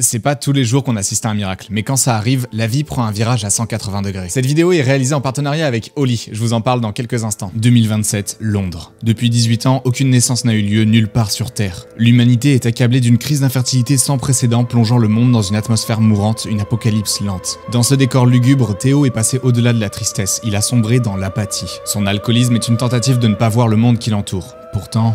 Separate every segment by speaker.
Speaker 1: C'est pas tous les jours qu'on assiste à un miracle, mais quand ça arrive, la vie prend un virage à 180 degrés. Cette vidéo est réalisée en partenariat avec Oli, je vous en parle dans quelques instants. 2027, Londres. Depuis 18 ans, aucune naissance n'a eu lieu nulle part sur Terre. L'humanité est accablée d'une crise d'infertilité sans précédent, plongeant le monde dans une atmosphère mourante, une apocalypse lente. Dans ce décor lugubre, Théo est passé au-delà de la tristesse, il a sombré dans l'apathie. Son alcoolisme est une tentative de ne pas voir le monde qui l'entoure. Pourtant,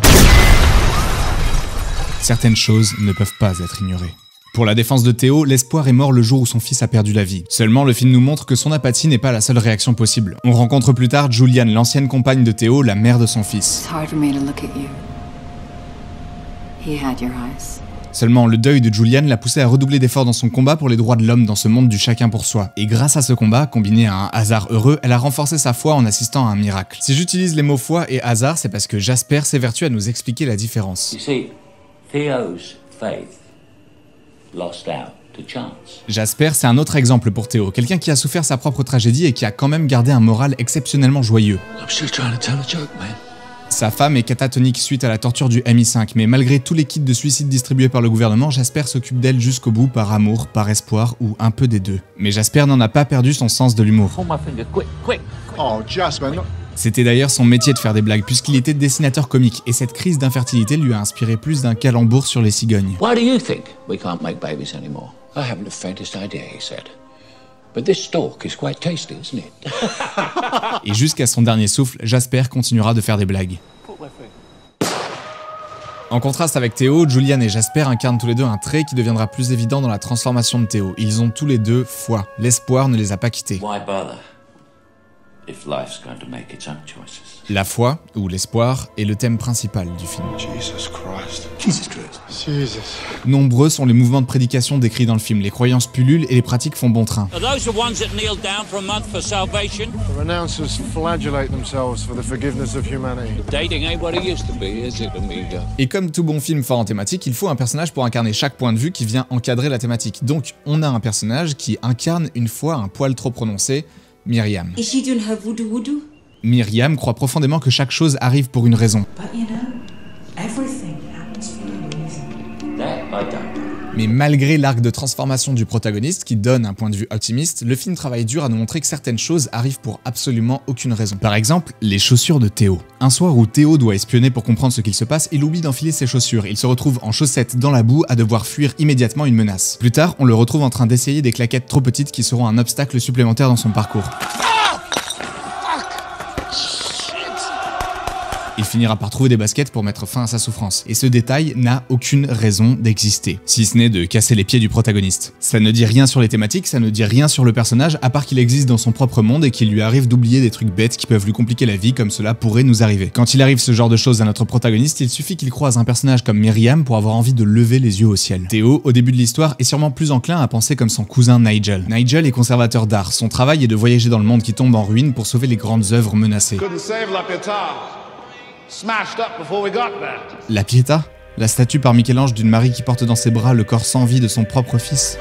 Speaker 1: certaines choses ne peuvent pas être ignorées. Pour la défense de Théo, l'espoir est mort le jour où son fils a perdu la vie. Seulement, le film nous montre que son apathie n'est pas la seule réaction possible. On rencontre plus tard Julianne, l'ancienne compagne de Théo, la mère de son fils. Seulement, le deuil de Julianne l'a poussé à redoubler d'efforts dans son combat pour les droits de l'homme dans ce monde du chacun pour soi. Et grâce à ce combat, combiné à un hasard heureux, elle a renforcé sa foi en assistant à un miracle. Si j'utilise les mots foi et hasard, c'est parce que Jasper s'évertue à nous expliquer la différence.
Speaker 2: Theo's faith lost out to chance.
Speaker 1: Jasper, c'est un autre exemple pour Théo, quelqu'un qui a souffert sa propre tragédie et qui a quand même gardé un moral exceptionnellement joyeux.
Speaker 2: I'm just trying to tell a joke, man.
Speaker 1: Sa femme est catatonique suite à la torture du MI5, mais malgré tous les kits de suicide distribués par le gouvernement, Jasper s'occupe d'elle jusqu'au bout par amour, par espoir ou un peu des deux. Mais Jasper n'en a pas perdu son sens de l'humour.
Speaker 2: Pull my finger, quick.
Speaker 3: Oh, Jasper, no.
Speaker 1: C'était d'ailleurs son métier de faire des blagues puisqu'il était dessinateur comique et cette crise d'infertilité lui a inspiré plus d'un calembour sur les cigognes.
Speaker 2: Why do you think we can't make babies anymore? I haven't the faintest idea, he said. But this stalk is quite tasty, isn't it?
Speaker 1: Et jusqu'à son dernier souffle, Jasper continuera de faire des blagues. En contraste avec Théo, Julianne et Jasper incarnent tous les deux un trait qui deviendra plus évident dans la transformation de Théo. Ils ont tous les deux foi. L'espoir ne les a pas quittés.
Speaker 2: Why bother if life's going to make its own choices?
Speaker 1: La foi, ou l'espoir, est le thème principal du film.
Speaker 3: Jesus Christ.
Speaker 2: Jesus Christ.
Speaker 3: Jesus.
Speaker 1: Nombreux sont les mouvements de prédication décrits dans le film. Les croyances pullulent et les pratiques font bon train.
Speaker 4: Are those the ones that kneel down for a month for salvation?
Speaker 3: The renouncers flagellate themselves for the forgiveness of humanity.
Speaker 4: Dating ain't what it used to be, is it, amigo?
Speaker 1: Et comme tout bon film fort en thématique, il faut un personnage pour incarner chaque point de vue qui vient encadrer la thématique. Donc, on a un personnage qui incarne une foi un poil trop prononcée, Myriam.
Speaker 5: Is she doing her voodoo?
Speaker 1: Myriam croit profondément que chaque chose arrive pour une raison.
Speaker 5: But you know, everything happens for a reason.
Speaker 2: That I don't know.
Speaker 1: Mais malgré l'arc de transformation du protagoniste qui donne un point de vue optimiste, le film travaille dur à nous montrer que certaines choses arrivent pour absolument aucune raison. Par exemple, les chaussures de Théo. Un soir où Théo doit espionner pour comprendre ce qu'il se passe, il oublie d'enfiler ses chaussures. Il se retrouve en chaussettes dans la boue à devoir fuir immédiatement une menace. Plus tard, on le retrouve en train d'essayer des claquettes trop petites qui seront un obstacle supplémentaire dans son parcours. Il finira par trouver des baskets pour mettre fin à sa souffrance. Et ce détail n'a aucune raison d'exister, si ce n'est de casser les pieds du protagoniste. Ça ne dit rien sur les thématiques, ça ne dit rien sur le personnage, à part qu'il existe dans son propre monde et qu'il lui arrive d'oublier des trucs bêtes qui peuvent lui compliquer la vie comme cela pourrait nous arriver. Quand il arrive ce genre de choses à notre protagoniste, il suffit qu'il croise un personnage comme Myriam pour avoir envie de lever les yeux au ciel. Théo, au début de l'histoire, est sûrement plus enclin à penser comme son cousin Nigel. Nigel est conservateur d'art. Son travail est de voyager dans le monde qui tombe en ruine pour sauver les grandes œuvres menacées.
Speaker 3: Couldn't save La Pietà. Smashed up before we got there.
Speaker 1: La Pietà, la statue par Michel-Ange d'une Marie qui porte dans ses bras le corps sans vie de son propre fils.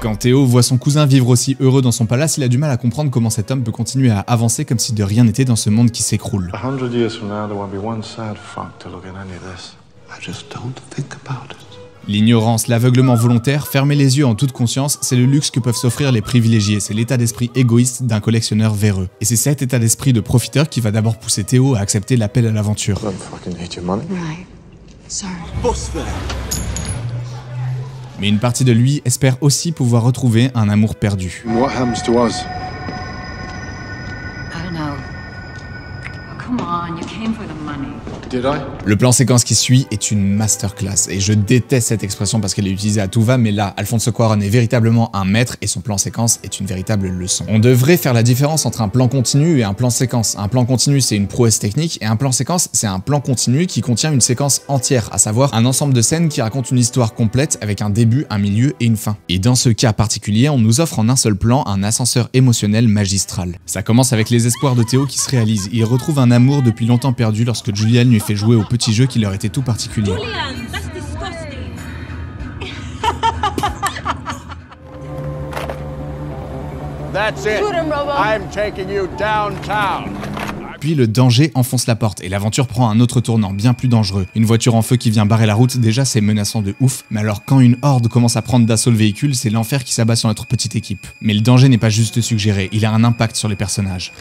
Speaker 1: Quand Théo voit son cousin vivre aussi heureux dans son palace, il a du mal à comprendre comment cet homme peut continuer à avancer comme si de rien n'était dans ce monde qui s'écroule.
Speaker 3: 100 years from now, there won't be one sad fuck to look at any of this.
Speaker 2: I just don't think about it.
Speaker 1: L'ignorance, l'aveuglement volontaire, fermer les yeux en toute conscience, c'est le luxe que peuvent s'offrir les privilégiés, c'est l'état d'esprit égoïste d'un collectionneur véreux. Et c'est cet état d'esprit de profiteur qui va d'abord pousser Théo à accepter l'appel à l'aventure.
Speaker 3: I don't fucking need your money.
Speaker 5: Right. Sorry.
Speaker 1: Mais une partie de lui espère aussi pouvoir retrouver un amour perdu.
Speaker 3: What happens to us?
Speaker 5: I don't know. Oh, come on, you came for the money.
Speaker 3: Did I?
Speaker 1: Le plan séquence qui suit est une masterclass, et je déteste cette expression parce qu'elle est utilisée à tout va, mais là, Alfonso Cuarón est véritablement un maître et son plan séquence est une véritable leçon. On devrait faire la différence entre un plan continu et un plan séquence. Un plan continu, c'est une prouesse technique, et un plan séquence, c'est un plan continu qui contient une séquence entière, à savoir un ensemble de scènes qui racontent une histoire complète avec un début, un milieu et une fin. Et dans ce cas particulier, on nous offre en un seul plan un ascenseur émotionnel magistral. Ça commence avec les espoirs de Théo qui se réalisent. Il retrouve un amour depuis longtemps perdu lorsque Julianne lui fait jouer au petit jeu qui leur était tout particulier.
Speaker 5: Julian, that's disgusting.
Speaker 6: That's it.
Speaker 5: Shoot him, Robo.
Speaker 6: I'm taking you downtown.
Speaker 1: Puis le danger enfonce la porte et l'aventure prend un autre tournant bien plus dangereux. Une voiture en feu qui vient barrer la route, déjà c'est menaçant de ouf, mais alors quand une horde commence à prendre d'assaut le véhicule, c'est l'enfer qui s'abat sur notre petite équipe. Mais le danger n'est pas juste suggéré, il a un impact sur les personnages.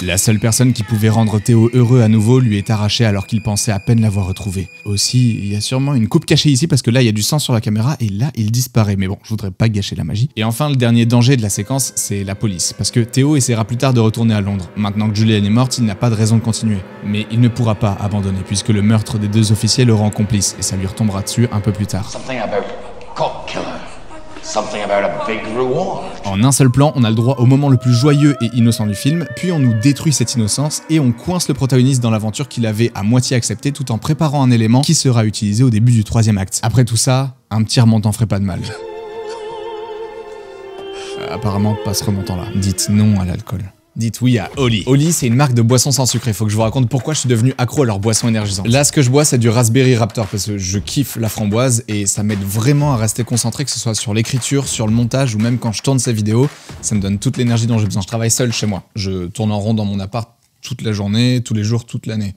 Speaker 1: La seule personne qui pouvait rendre Théo heureux à nouveau lui est arrachée alors qu'il pensait à peine l'avoir retrouvé. Aussi, il y a sûrement une coupe cachée ici parce que là il y a du sang sur la caméra et là il disparaît, mais bon, je voudrais pas gâcher la magie. Et enfin, le dernier danger de la séquence, c'est la police, parce que Théo essaiera plus tard de retourner à Londres. Maintenant que Julian est morte, il n'a pas de raison de continuer. Mais il ne pourra pas abandonner puisque le meurtre des 2 officiers le rend complice et ça lui retombera dessus un peu plus tard.
Speaker 2: Something about a cop killer. Something about a big reward.
Speaker 1: En un seul plan, on a le droit au moment le plus joyeux et innocent du film, puis on nous détruit cette innocence et on coince le protagoniste dans l'aventure qu'il avait à moitié acceptée tout en préparant un élément qui sera utilisé au début du 3e acte. Après tout ça, un petit remontant ferait pas de mal. Apparemment pas ce remontant-là. Dites non à l'alcool. Dites oui à Oli. Oli, c'est une marque de boissons sans sucre. Il faut que je vous raconte pourquoi je suis devenu accro à leurs boissons énergisantes. Là, ce que je bois, c'est du Raspberry Raptor parce que je kiffe la framboise et ça m'aide vraiment à rester concentré, que ce soit sur l'écriture, sur le montage ou même quand je tourne ces vidéos. Ça me donne toute l'énergie dont j'ai besoin. Je travaille seul chez moi. Je tourne en rond dans mon appart toute la journée, tous les jours, toute l'année.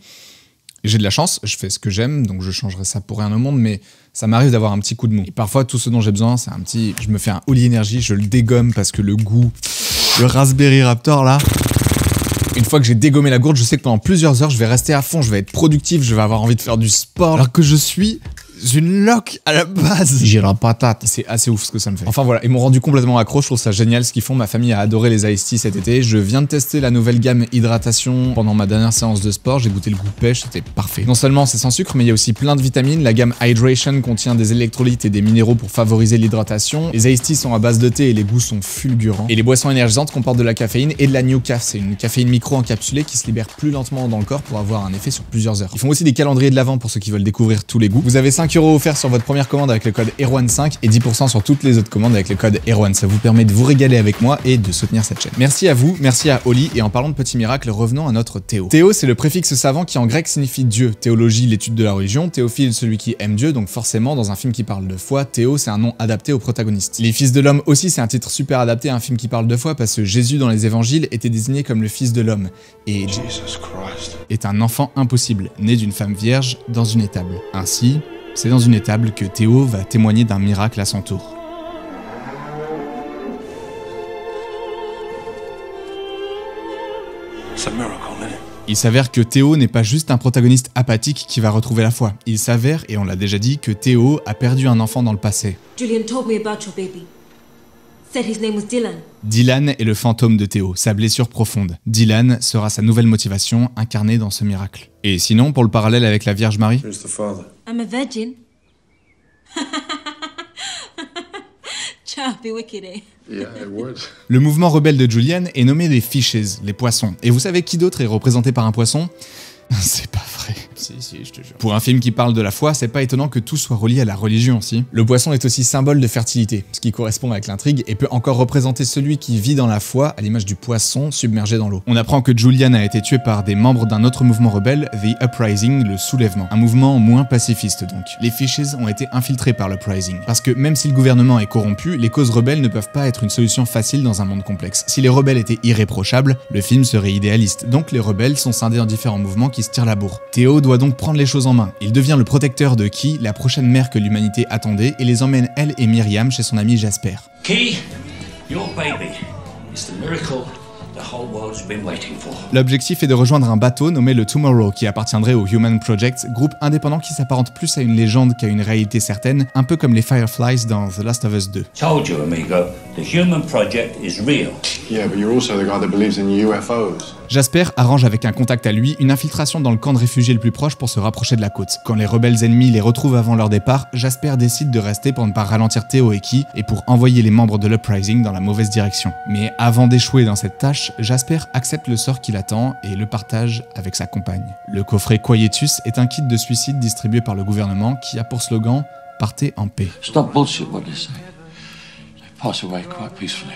Speaker 1: J'ai de la chance, je fais ce que j'aime, donc je changerai ça pour rien au monde, mais ça m'arrive d'avoir un petit coup de mou. Et parfois, tout ce dont j'ai besoin, c'est un petit... Je me fais un Oli Energy, je le dégomme parce que le goût... Le Raspberry Raptor, là... Une fois que j'ai dégommé la gourde, je sais que pendant plusieurs heures, je vais rester à fond, je vais être productif, je vais avoir envie de faire du sport, alors que je suis une loque à la base. J'ai la patate. C'est assez ouf ce que ça me fait. Enfin voilà, ils m'ont rendu complètement accro, je trouve ça génial ce qu'ils font. Ma famille a adoré les Ice Tea cet été. Je viens de tester la nouvelle gamme hydratation pendant ma dernière séance de sport. J'ai goûté le goût pêche, c'était parfait. Non seulement c'est sans sucre, mais il y a aussi plein de vitamines. La gamme Hydration contient des électrolytes et des minéraux pour favoriser l'hydratation. Les Ice Tea sont à base de thé et les goûts sont fulgurants. Et les boissons énergisantes comportent de la caféine et de la New Caf. C'est une caféine micro-encapsulée qui se libère plus lentement dans le corps pour avoir un effet sur plusieurs heures. Ils font aussi des calendriers de l'Avent pour ceux qui veulent découvrir tous les goûts. Vous avez 5 € offerts sur votre première commande avec le code Erwan5 et 10% sur toutes les autres commandes avec le code Erwan. Ça vous permet de vous régaler avec moi et de soutenir cette chaîne. Merci à vous, merci à Oli, et en parlant de petits miracles, revenons à notre Théo. Théo, c'est le préfixe savant qui en grec signifie Dieu. Théologie, l'étude de la religion. Théophile, celui qui aime Dieu, donc forcément dans un film qui parle de foi, Théo c'est un nom adapté au protagoniste. Les fils de l'homme aussi, c'est un titre super adapté à un film qui parle de foi parce que Jésus dans les évangiles était désigné comme le fils de l'homme et est un enfant impossible, né d'une femme vierge dans une étable. Ainsi, c'est dans une étable que Théo va témoigner d'un miracle à son tour. Il s'avère que Théo n'est pas juste un protagoniste apathique qui va retrouver la foi. Il s'avère, et on l'a déjà dit, que Théo a perdu un enfant dans le passé.
Speaker 6: Julian told me about your baby. Said his name was Dylan.
Speaker 1: Dylan est le fantôme de Théo, sa blessure profonde. Dylan sera sa nouvelle motivation, incarnée dans ce miracle. Et sinon, pour le parallèle avec la Vierge Marie,
Speaker 6: I'm a virgin. Be wicked, eh?
Speaker 1: le mouvement rebelle de Julian est nommé les Fishes, les poissons. Et vous savez qui d'autre est représenté par un poisson? C'est pas vrai. Si, je te jure. Pour un film qui parle de la foi, c'est pas étonnant que tout soit relié à la religion aussi. Le poisson est aussi symbole de fertilité, ce qui correspond avec l'intrigue et peut encore représenter celui qui vit dans la foi à l'image du poisson submergé dans l'eau. On apprend que Julian a été tué par des membres d'un autre mouvement rebelle, The Uprising, le soulèvement. Un mouvement moins pacifiste donc. Les Fishes ont été infiltrés par l'Uprising. Parce que même si le gouvernement est corrompu, les causes rebelles ne peuvent pas être une solution facile dans un monde complexe. Si les rebelles étaient irréprochables, le film serait idéaliste. Donc les rebelles sont scindés en différents mouvements qui se tirent la bourre. Théo doit donc prendre les choses en main. Il devient le protecteur de Key, la prochaine mère que l'humanité attendait, et les emmène elle et Myriam chez son ami Jasper.
Speaker 2: Key, your baby is the miracle the whole world's been waiting for.
Speaker 1: L'objectif est de rejoindre un bateau nommé le Tomorrow qui appartiendrait au Human Project, groupe indépendant qui s'apparente plus à une légende qu'à une réalité certaine, un peu comme les Fireflies dans The Last of Us 2.
Speaker 4: Told you, amigo, the Human Project is real.
Speaker 7: Yeah, but you're also the guy that believes in UFOs.
Speaker 1: Jasper arrange avec un contact à lui une infiltration dans le camp de réfugiés le plus proche pour se rapprocher de la côte. Quand les rebelles ennemis les retrouvent avant leur départ, Jasper décide de rester pour ne pas ralentir Théo et Key et pour envoyer les membres de l'Uprising dans la mauvaise direction. Mais avant d'échouer dans cette tâche, Jasper accepte le sort qui l'attend et le partage avec sa compagne. Le coffret Quietus est un kit de suicide distribué par le gouvernement qui a pour slogan « Partez en paix ».
Speaker 2: Stop bullshit, what they say. They pass away quite peacefully.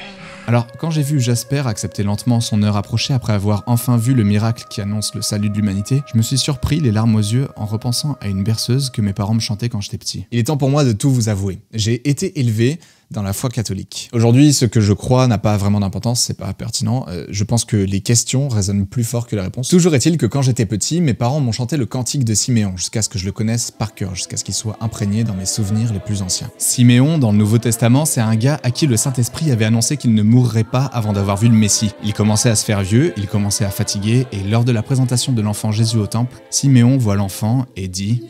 Speaker 1: Alors, quand j'ai vu Jasper accepter lentement son heure approchée après avoir enfin vu le miracle qui annonce le salut de l'humanité, je me suis surpris les larmes aux yeux en repensant à une berceuse que mes parents me chantaient quand j'étais petit. Il est temps pour moi de tout vous avouer. J'ai été élevé dans la foi catholique. Aujourd'hui, ce que je crois n'a pas vraiment d'importance, c'est pas pertinent. Je pense que les questions résonnent plus fort que les réponses. Toujours est-il que quand j'étais petit, mes parents m'ont chanté le cantique de Siméon, jusqu'à ce que je le connaisse par cœur, jusqu'à ce qu'il soit imprégné dans mes souvenirs les plus anciens. Siméon, dans le Nouveau Testament, c'est un gars à qui le Saint-Esprit avait annoncé qu'il ne mourrait pas avant d'avoir vu le Messie. Il commençait à se faire vieux, il commençait à fatiguer, et lors de la présentation de l'enfant Jésus au temple, Siméon voit l'enfant et dit: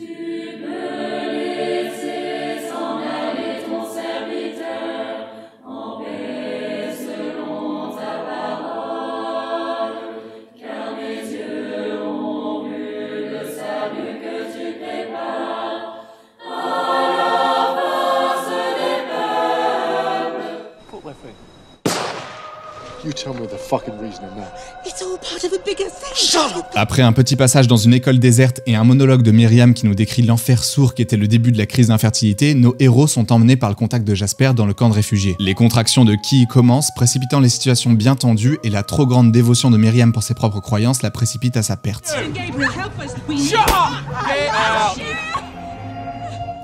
Speaker 7: You tell me the fucking reason now.
Speaker 5: It's all part of a bigger thing. Shut up!
Speaker 1: Après un petit passage dans une école déserte et un monologue de Myriam qui nous décrit l'enfer sourd qui était le début de la crise d'infertilité, nos héros sont emmenés par le contact de Jasper dans le camp de réfugiés. Les contractions de Key commencent, précipitant les situations bien tendues, et la trop grande dévotion de Myriam pour ses propres croyances la précipite à sa perte.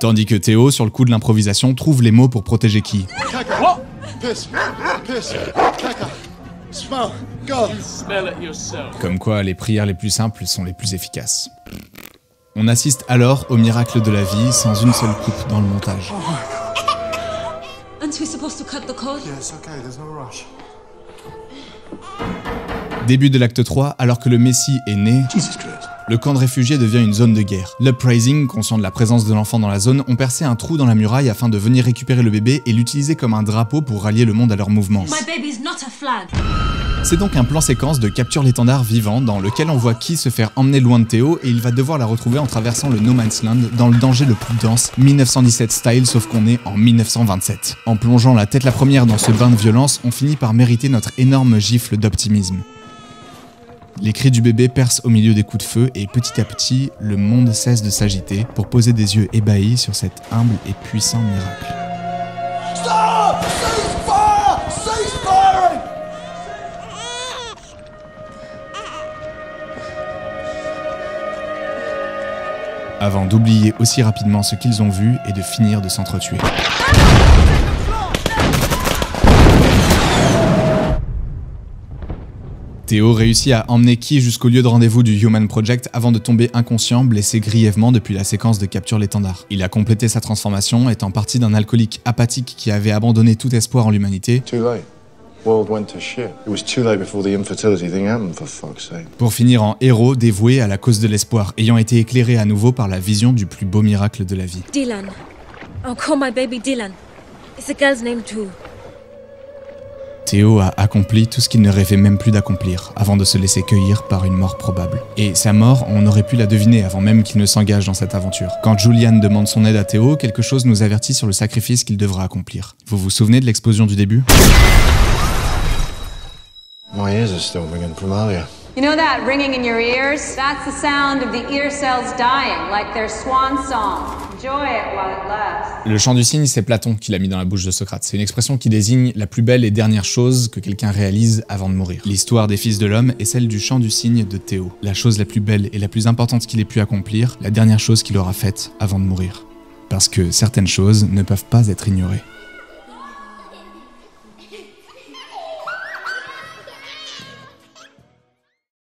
Speaker 1: Tandis que Théo, sur le coup de l'improvisation, trouve les mots pour protéger Key.
Speaker 7: Piss. Caca. Smell. Go.
Speaker 1: Comme quoi, les prières les plus simples sont les plus efficaces. On assiste alors au miracle de la vie, sans une seule coupe dans le montage.
Speaker 6: Aren't we supposed to cut the cord?
Speaker 7: It's okay, there's no rush.
Speaker 1: Début de l'acte 3, alors que le Messie est né, le camp de réfugiés devient une zone de guerre. L'Uprising, conscient de la présence de l'enfant dans la zone, ont percé un trou dans la muraille afin de venir récupérer le bébé et l'utiliser comme un drapeau pour rallier le monde à leur mouvement.
Speaker 6: My baby's not a flag.
Speaker 1: C'est donc un plan séquence de capture l'étendard vivant dans lequel on voit Key se faire emmener loin de Théo et il va devoir la retrouver en traversant le No Man's Land dans le danger le plus dense, 1917 style, sauf qu'on est en 1927. En plongeant la tête la première dans ce bain de violence, on finit par mériter notre énorme gifle d'optimisme. Les cris du bébé percent au milieu des coups de feu et petit à petit, le monde cesse de s'agiter pour poser des yeux ébahis sur cet humble et puissant miracle.
Speaker 3: Stop! Cease fire! Cease firing!
Speaker 1: Avant d'oublier aussi rapidement ce qu'ils ont vu et de finir de s'entretuer. Théo réussit à emmener Key jusqu'au lieu de rendez-vous du Human Project avant de tomber inconscient, blessé grièvement depuis la séquence de capture l'étendard. Il a complété sa transformation, étant parti d'un alcoolique apathique qui avait abandonné tout espoir en l'humanité,
Speaker 7: Too late. World went to shit. It was too late before the infertility thing happened, for fuck's sake.
Speaker 1: pour finir en héros dévoué à la cause de l'espoir, ayant été éclairé à nouveau par la vision du plus beau miracle de la vie.
Speaker 6: Dylan. I'll call my baby Dylan. It's a girl's name too.
Speaker 1: Théo a accompli tout ce qu'il ne rêvait même plus d'accomplir, avant de se laisser cueillir par une mort probable. Et sa mort, on aurait pu la deviner avant même qu'il ne s'engage dans cette aventure. Quand Julian demande son aide à Théo, quelque chose nous avertit sur le sacrifice qu'il devra accomplir. Vous vous souvenez de l'explosion du début ?
Speaker 7: My ears are still ringing from earlier.
Speaker 8: You know that ringing in your ears? That's the sound of the ear cells dying, like their swan song. Enjoy it while it lasts.
Speaker 1: Le chant du cygne, c'est Platon qui l'a mis dans la bouche de Socrate. C'est une expression qui désigne la plus belle et dernière chose que quelqu'un réalise avant de mourir. L'histoire des fils de l'homme est celle du chant du cygne de Théo. La chose la plus belle et la plus importante qu'il ait pu accomplir, la dernière chose qu'il aura faite avant de mourir. Parce que certaines choses ne peuvent pas être ignorées.